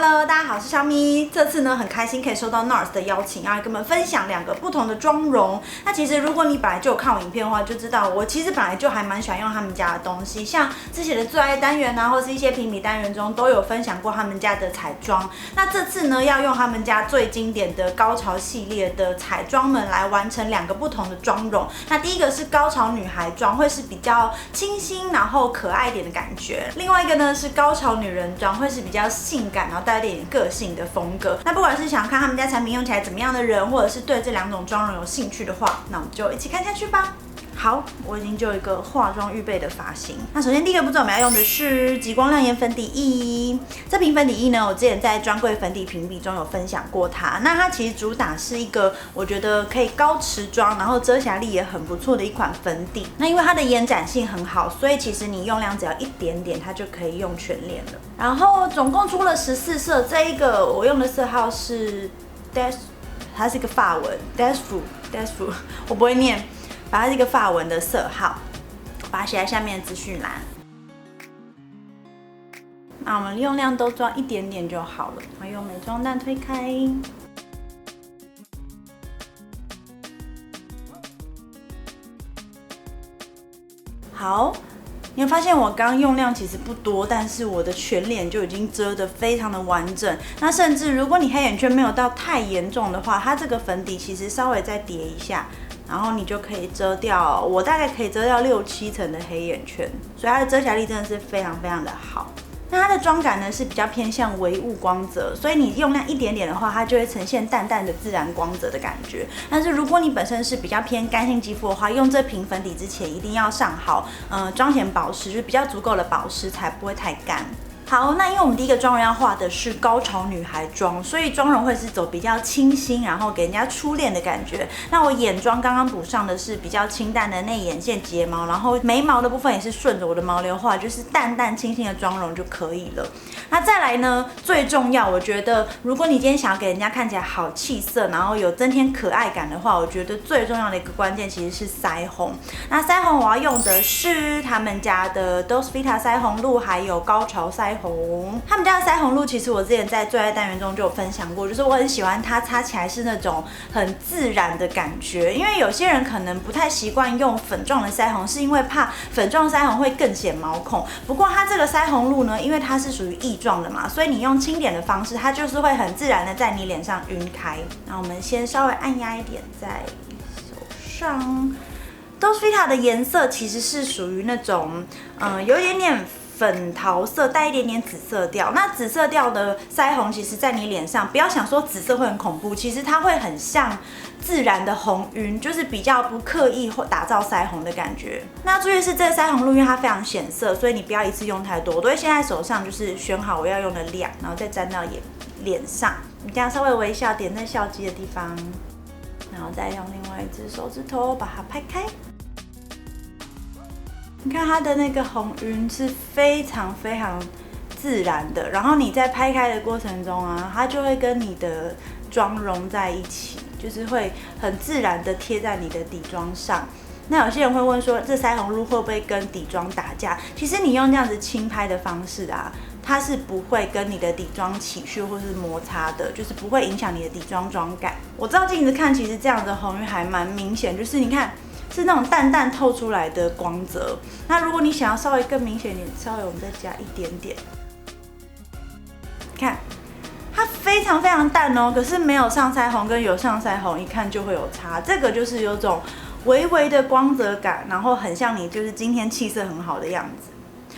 Hello， 大家好，我是小咪。这次呢，很开心可以收到 NARS 的邀请，要来跟我们分享2个不同的妆容。那其实如果你本来就有看我影片的话，就知道我其实本来就还蛮喜欢用他们家的东西，像之前的最爱单元啊，或是一些评比单元中都有分享过他们家的彩妆。那这次呢，要用他们家最经典的高潮系列的彩妆们来完成2个不同的妆容。那第一个是高潮女孩妆，会是比较清新然后可爱一点的感觉；另外一个呢是高潮女人妆，会是比较性感然后带一点个性的风格。那不管是想看他们家产品用起来怎么样的人，或者是对这2种妆容有兴趣的话，那我们就一起看下去吧。好，我已经就有一个化妆预备的发型。那首先第一个步骤我们要用的是极光亮眼粉底液。这瓶粉底液呢，我之前在专柜粉底评比中有分享过它。那它其实主打是一个我觉得可以高持妆，然后遮瑕力也很不错的一款粉底。那因为它的延展性很好，所以其实你用量只要一点点，它就可以用全脸了。然后总共出了14色，这一个我用的色号是 Dash， 它是一个法文 Dashfu， 我不会念。把它是一个法文的色号，把它写在下面的资讯栏。那我们用量都抓一点点就好了。然后用美妆蛋推开。好，你会发现我刚刚用量其实不多，但是我的全脸就已经遮得非常的完整。那甚至如果你黑眼圈没有到太严重的话，它这个粉底其实稍微再叠一下。然后你就可以遮掉，我大概可以遮掉6、7层的黑眼圈，所以它的遮瑕力真的是非常非常的好。那它的妆感呢是比较偏向微雾光泽，所以你用量一点点的话，它就会呈现淡淡的自然光泽的感觉。但是如果你本身是比较偏干性肌肤的话，用这瓶粉底之前一定要上好妆前保湿，就是比较足够的保湿，才不会太干。好，那因为我们第一个妆容要画的是高潮女孩妆，所以妆容会是走比较清新，然后给人家初恋的感觉。那我眼妆刚刚补上的是比较清淡的内眼线睫毛，然后眉毛的部分也是顺着我的毛流画，就是淡淡清新的妆容就可以了。那再来呢，最重要，我觉得如果你今天想要给人家看起来好气色，然后有增添可爱感的话，我觉得最重要的一个关键其实是腮红。那腮红我要用的是他们家的 Dolce Vita 腮红露，还有高潮腮红。他们家的腮红露其实我之前在最爱单元中就有分享过，就是我很喜欢它擦起来是那种很自然的感觉。因为有些人可能不太习惯用粉状的腮红，是因为怕粉状腮红会更显毛孔。不过它这个腮红露呢，因为它是属于液状的嘛，所以你用轻点的方式，它就是会很自然的在你脸上晕开。那我们先稍微按压一点在手上。Dolce Vita 的颜色其实是属于那种有一点点粉桃色，带一点点紫色调。那紫色调的腮红，其实在你脸上，不要想说紫色会很恐怖，其实它会很像自然的红晕，就是比较不刻意打造腮红的感觉。那注意是这个腮红露，因为它非常显色，所以你不要一次用太多。我都会先在手上就是选好我要用的量，然后再沾到脸上。你这样稍微微笑，点在笑肌的地方，然后再用另外一只手指头把它拍开。你看它的那个红晕是非常非常自然的，然后你在拍开的过程中啊，它就会跟你的妆融在一起，就是会很自然的贴在你的底妆上。那有些人会问说，这腮红露会不会跟底妆打架？其实你用这样子轻拍的方式啊，它是不会跟你的底妆起屑或是摩擦的，就是不会影响你的底妆妆感。我照镜子看，其实这样的红晕还蛮明显，就是你看。是那种淡淡透出来的光泽。那如果你想要稍微更明显一点，稍微我们再加一点点。看，它非常非常淡哦，可是没有上腮红跟有上腮红，一看就会有差。这个就是有种微微的光泽感，然后很像你就是今天气色很好的样子。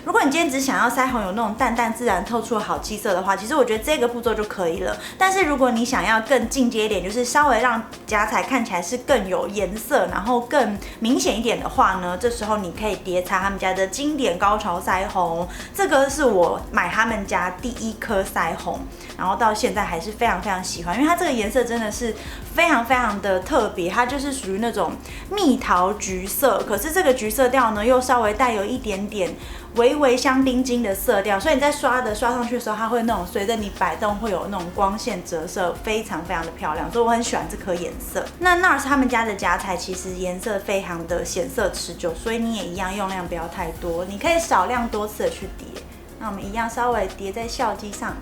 如果你今天只想要腮红有那种淡淡自然透出的好气色的话，其实我觉得这个步骤就可以了。但是如果你想要更进阶一点，就是稍微让夹彩看起来是更有颜色，然后更明显一点的话呢，这时候你可以叠擦他们家的经典高潮腮红。这个是我买他们家第1颗腮红，然后到现在还是非常非常喜欢，因为它这个颜色真的是非常非常的特别，它就是属于那种蜜桃橘色，可是这个橘色调呢又稍微带有一点点微微香槟金的色调，所以你在刷上去的时候，它会那种随着你摆动会有那种光线折射，非常非常的漂亮，所以我很喜欢这颗颜色。那 NARS 他们家的夹彩其实颜色非常的显色持久，所以你也一样用量不要太多，你可以少量多次的去叠。那我们一样稍微叠在笑肌上。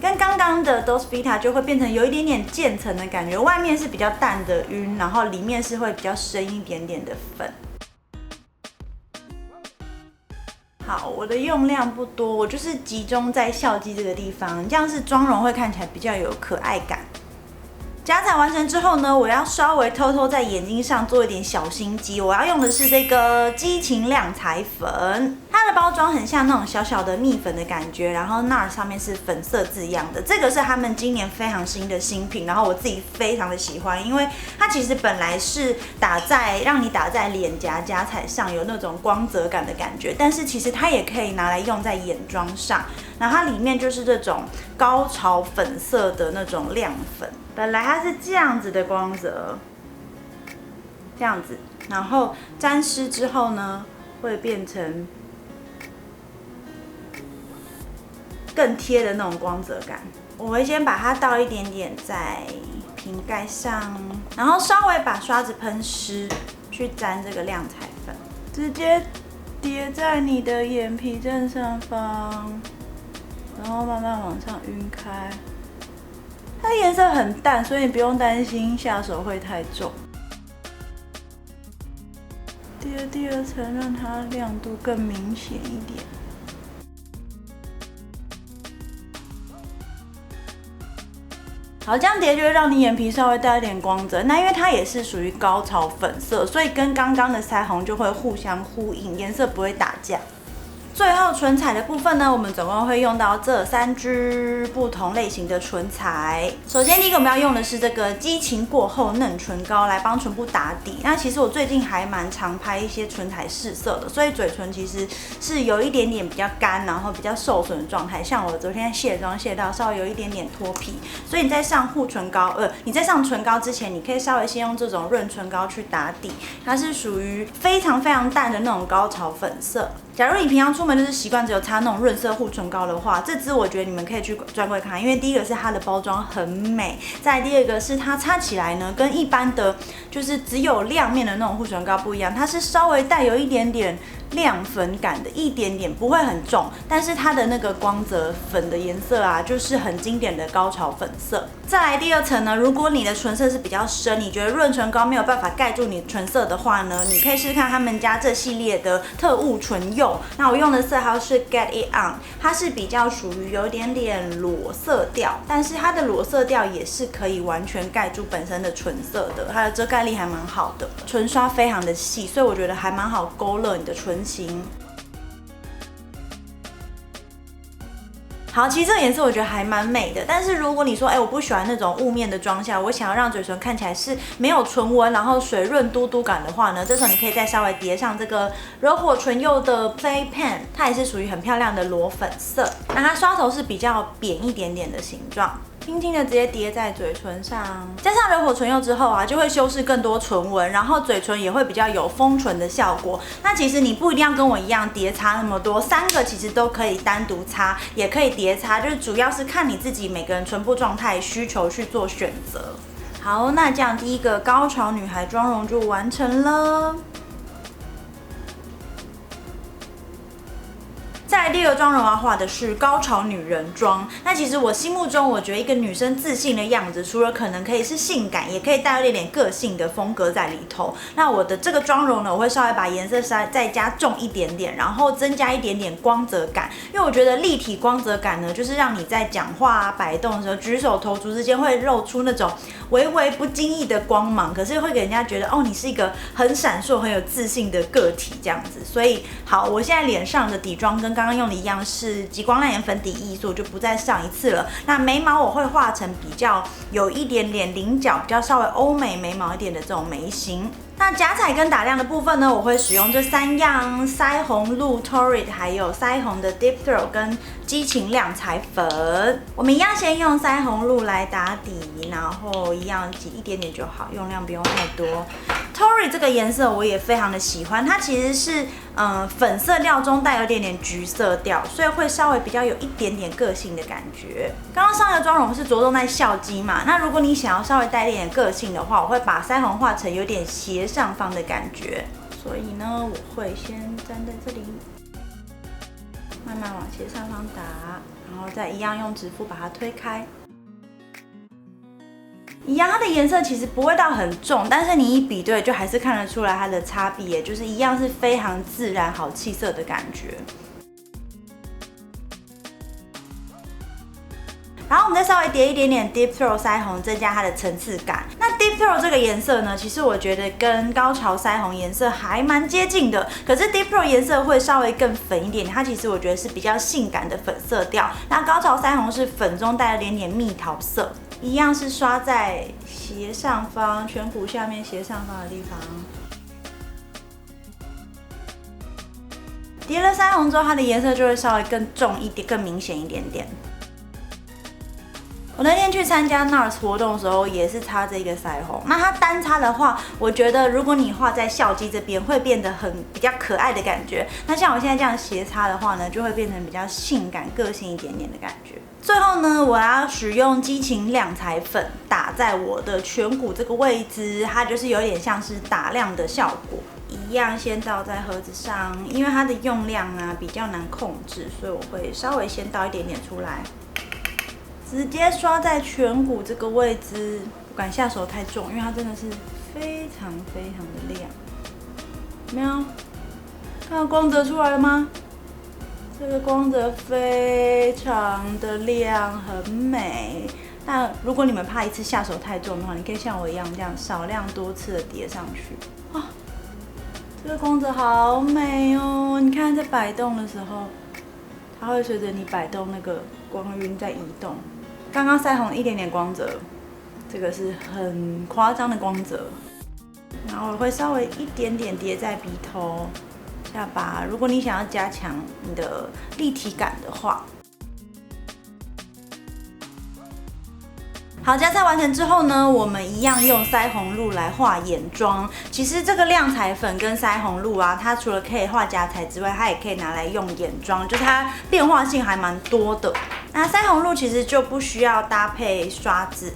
跟刚刚的 Dolce Vita 就会变成有一点点渐层的感觉，外面是比较淡的晕，然后里面是会比较深一点点的粉。好，我的用量不多，我就是集中在笑肌这个地方，这样是妆容会看起来比较有可爱感。夹彩完成之后呢，我要稍微偷偷在眼睛上做一点小心机，我要用的是这个激情亮彩粉，它的包装很像那种小小的蜜粉的感觉，然后那上面是粉色字样的，这个是他们今年非常新的新品，然后我自己非常的喜欢，因为它其实本来是让你打在脸颊夹彩上有那种光泽感的感觉，但是其实它也可以拿来用在眼妆上，然后它里面就是这种高潮粉色的那种亮粉。本来它是这样子的光泽，这样子，然后沾湿之后呢，会变成更贴的那种光泽感。我会先把它倒一点点在瓶盖上，然后稍微把刷子喷湿，去沾这个亮彩粉，直接叠在你的眼皮正上方，然后慢慢往上晕开。它颜色很淡，所以你不用担心下手会太重。叠第二层，让它亮度更明显一点。好，这样叠就会让你眼皮稍微带一点光泽。那因为它也是属于高潮粉色，所以跟刚刚的腮红就会互相呼应，颜色不会打架。最后唇彩的部分呢，我们总共会用到这3支不同类型的唇彩。首先第一个我们要用的是这个激情过后嫩唇膏来帮唇部打底。那其实我最近还蛮常拍一些唇彩试色的，所以嘴唇其实是有一点点比较干，然后比较受损的状态。像我昨天卸妆卸到稍微有一点点脱皮，所以你在上护唇膏，你在上唇膏之前，你可以稍微先用这种润唇膏去打底，它是属于非常非常淡的那种高潮粉色。假如你平常出门就是习惯只有擦那种润色护唇膏的话，这支我觉得你们可以去专柜看，因为第一个是它的包装很美，再来第二个是它擦起来呢跟一般的就是只有亮面的那种护唇膏不一样，它是稍微带有一点点亮粉感的，一点点不会很重，但是它的那个光泽粉的颜色啊，就是很经典的高潮粉色。再来第二层呢，如果你的唇色是比较深，你觉得润唇膏没有办法盖住你唇色的话呢，你可以试试看他们家这系列的特务唇釉。那我用的色号是 Get It On， 它是比较属于有点点裸色调，但是它的裸色调也是可以完全盖住本身的唇色的，它的遮盖力还蛮好的，唇刷非常的细，所以我觉得还蛮好勾勒你的唇型。好，其实这个颜色我觉得还蛮美的，但是如果你说，我不喜欢那种雾面的妆效，我想要让嘴唇看起来是没有唇纹，然后水润嘟嘟感的话呢，这时候你可以再稍微叠上这个惹火唇釉的 Play Pen， 它也是属于很漂亮的裸粉色，那它刷头是比较扁一点点的形状。轻轻的直接叠在嘴唇上，加上惹火唇釉之后啊，就会修饰更多唇纹，然后嘴唇也会比较有丰唇的效果。那其实你不一定要跟我一样叠擦那么多，3个其实都可以单独擦，也可以叠擦，就是主要是看你自己每个人唇部状态需求去做选择。好，那这样第一个高潮女孩妆容就完成了。再来第二个妆容要画的是高潮女人妆。那其实我心目中，我觉得一个女生自信的样子，除了可能可以是性感，也可以带有一点个性的风格在里头。那我的这个妆容呢，我会稍微把颜色再加重一点点，然后增加一点点光泽感。因为我觉得立体光泽感呢，就是让你在讲话啊、摆动的时候，举手投足之间会露出那种微微不经意的光芒，可是会给人家觉得哦，你是一个很闪烁、很有自信的个体这样子。所以好，我现在脸上的底妆跟刚刚用的一样是极光亮眼粉底液，所以我就不再上一次了。那眉毛我会画成比较有一点点棱角，比较稍微欧美眉毛一点的这种眉形。那夹彩跟打亮的部分呢，我会使用这3样：腮红露 Torrid， 还有腮红的 Deep Throat 跟激情亮彩粉。我们一样先用腮红露来打底，然后一样挤一点点就好，用量不用太多。Torrid 这个颜色我也非常的喜欢，它其实是粉色调中带有一点点橘色调，所以会稍微比较有一点点个性的感觉。刚刚上一个妆容是着重在笑肌嘛，那如果你想要稍微带一点个性的话，我会把腮红画成有点斜上方的感觉，所以呢，我会先粘在这里。慢慢往斜上方打，然后再一样用指腹把它推开。一样，它的颜色其实不会到很重，但是你一比对就还是看得出来它的差别，就是一样是非常自然、好气色的感觉。然后我们再稍微叠一点点 Deep Throat 腮红，增加它的层次感。那 Deep Throat 这个颜色呢，其实我觉得跟高潮腮红颜色还蛮接近的，可是 Deep Throat 颜色会稍微更粉一点，它其实我觉得是比较性感的粉色调。那高潮腮红是粉中带了点点蜜桃色，一样是刷在斜上方颧骨下面斜上方的地方。叠了腮红之后，它的颜色就会稍微更重一点，更明显一点点。我那天去参加 NARS 活动的时候，也是擦这个腮红。那它单擦的话，我觉得如果你画在笑肌这边，会变得比较可爱的感觉。那像我现在这样斜擦的话呢，就会变成比较性感、个性一点点的感觉。最后呢，我要使用激情亮彩粉打在我的颧骨这个位置，它就是有点像是打亮的效果。一样先倒在盒子上，因为它的用量啊比较难控制，所以我会稍微先倒一点点出来。直接刷在颧骨这个位置，不敢下手太重，因为它真的是非常非常的亮。有没有看到光泽出来了吗？这个光泽非常的亮，很美。那如果你们怕一次下手太重的话，你可以像我一样这样少量多次的叠上去。哇，这个光泽好美哦！你看在摆动的时候，它会随着你摆动那个光晕在移动。刚刚腮红一点点光泽，这个是很夸张的光泽。然后我会稍微一点点叠在鼻头、下巴，如果你想要加强你的立体感的话。好，加菜完成之后呢，我们一样用腮红露来画眼妆。其实这个亮彩粉跟腮红露啊，它除了可以画夹彩之外，它也可以拿来用眼妆，就是它变化性还蛮多的。那腮红露其实就不需要搭配刷子，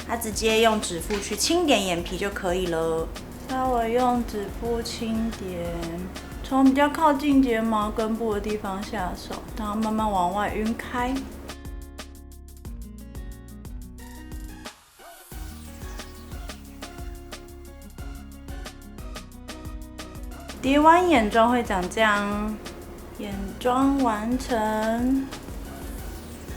它直接用指腹去轻点眼皮就可以了。稍微用指腹轻点，从比较靠近睫毛根部的地方下手，然后慢慢往外晕开。叠完眼妆会长这样，眼妆完成。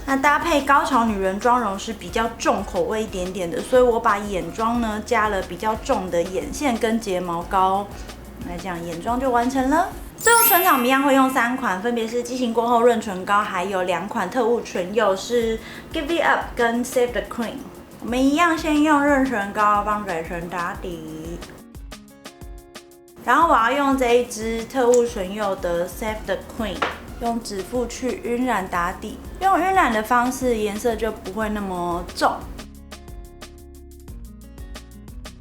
那搭配高潮女人妆容是比较重口味一点点的，所以我把眼妆呢加了比较重的眼线跟睫毛膏，那这样眼妆就完成了。最后唇彩我们一样会用3款，分别是激情过后润唇膏，还有2款特务唇釉是 Give It Up 跟 Save the Queen。我们一样先用润唇膏帮嘴唇打底。然后我要用这一支特务唇釉的 Save the Queen， 用指腹去晕染打底，用晕染的方式颜色就不会那么重。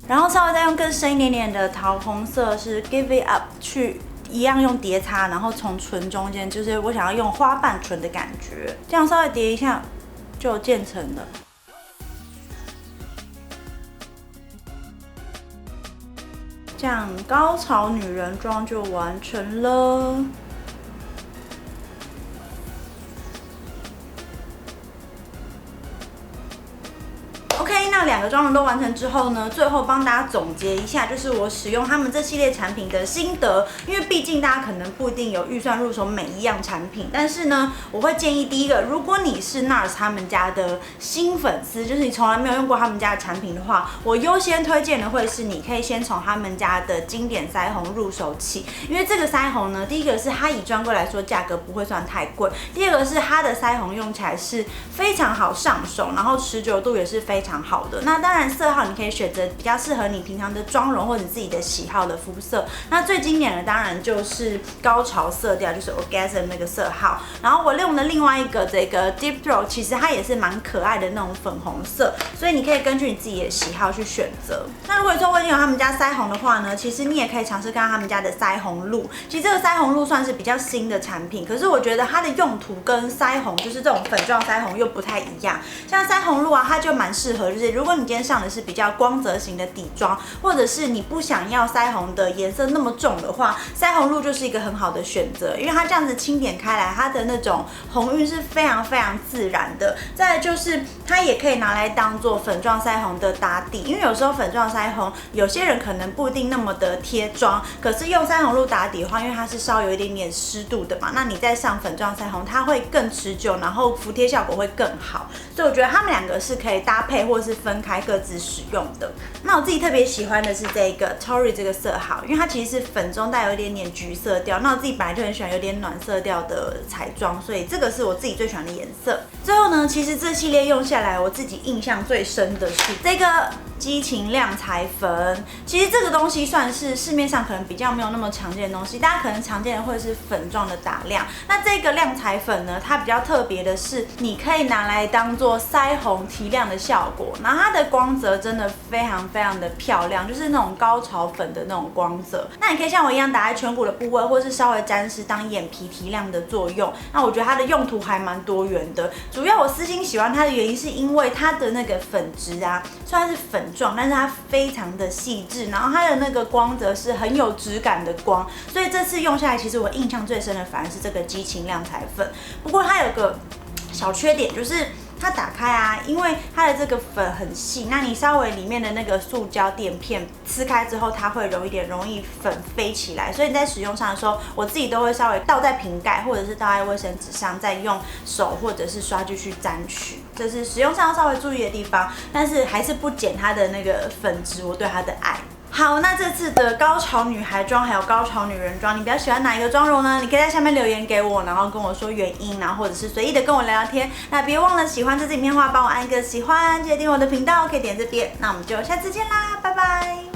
然后稍微再用更深一点点的桃红色是 Give It Up 去一样用叠擦，然后从唇中间，就是我想要用花瓣唇的感觉，这样稍微叠一下就渐层了。这样高潮女人妆就完成了。OK， 那2个妆容都完成之后呢，最后帮大家总结一下，就是我使用他们这系列产品的心得。因为毕竟大家可能不一定有预算入手每一样产品，但是呢，我会建议第一个，如果你是 NARS 他们家的新粉丝，就是你从来没有用过他们家的产品的话，我优先推荐的会是你可以先从他们家的经典腮红入手起。因为这个腮红呢，第一个是它以专柜来说价格不会算太贵，第二个是它的腮红用起来是非常好上手，然后持久度也是非常好的。那当然色号你可以选择比较适合你平常的妆容或者自己的喜好的肤色。那最经典的当然就是高潮色调，就是 Orgasm 那个色号。然后我用的另外一个这个 Deep Throat， 其实它也是蛮可爱的那种粉红色，所以你可以根据你自己的喜好去选择。那如果说我已经有他们家腮红的话呢，其实你也可以尝试看他们家的腮红露。其实这个腮红露算是比较新的产品，可是我觉得它的用途跟腮红就是这种粉状腮红又不太一样。像腮红露啊，它就蛮适合，就是如果你今天上的是比较光泽型的底妆，或者是你不想要腮红的颜色那么重的话，腮红露就是一个很好的选择，因为它这样子轻点开来，它的那种红晕是非常非常自然的。再来就是它也可以拿来当做粉状腮红的打底，因为有时候粉状腮红有些人可能不一定那么的贴妆，可是用腮红露打底的话，因为它是稍微有一点点湿度的嘛，那你再上粉状腮红，它会更持久，然后服帖效果会更好。所以我觉得它们两个是可以搭配或是分开各自使用的。那我自己特别喜欢的是这个 Tory 这个色号，因为它其实是粉中带有一点点橘色调，那我自己本来就很喜欢有点暖色调的彩妆，所以这个是我自己最喜欢的颜色。最后呢，其实这系列用下来，我自己印象最深的是这个激情亮彩粉。其实这个东西算是市面上可能比较没有那么常见的东西，大家可能常见的会是粉状的打亮。那这个亮彩粉呢，它比较特别的是，你可以拿来当做腮红提亮的效果，然后它的光泽真的非常非常的漂亮，就是那种高潮粉的那种光泽。那你可以像我一样打在颧骨的部位，或是稍微沾湿当眼皮提亮的作用。那我觉得它的用途还蛮多元的。主要我私心喜欢它的原因是因为它的那个粉质啊，虽然是粉状，但是它非常的细致，然后它的那个光泽是很有质感的光，所以这次用下来，其实我印象最深的反而是这个激情亮彩粉。不过它有个小缺点，就是它打开啊，因为它的这个粉很细，那你稍微里面的那个塑胶垫片撕开之后，它会容易粉飞起来，所以你在使用上的时候，我自己都会稍微倒在瓶盖或者是倒在卫生纸上，再用手或者是刷具去沾取，这是使用上要稍微注意的地方，但是还是不减它的那个粉质我对它的爱。好，那这次的高潮女孩妆还有高潮女人妆，你比较喜欢哪一个妆容呢？你可以在下面留言给我，然后跟我说原因，然后或者是随意的跟我聊聊天。那别忘了喜欢这支影片的话，帮我按一个喜欢，记得订阅我的频道，可以点这边。那我们就下次见啦，拜拜。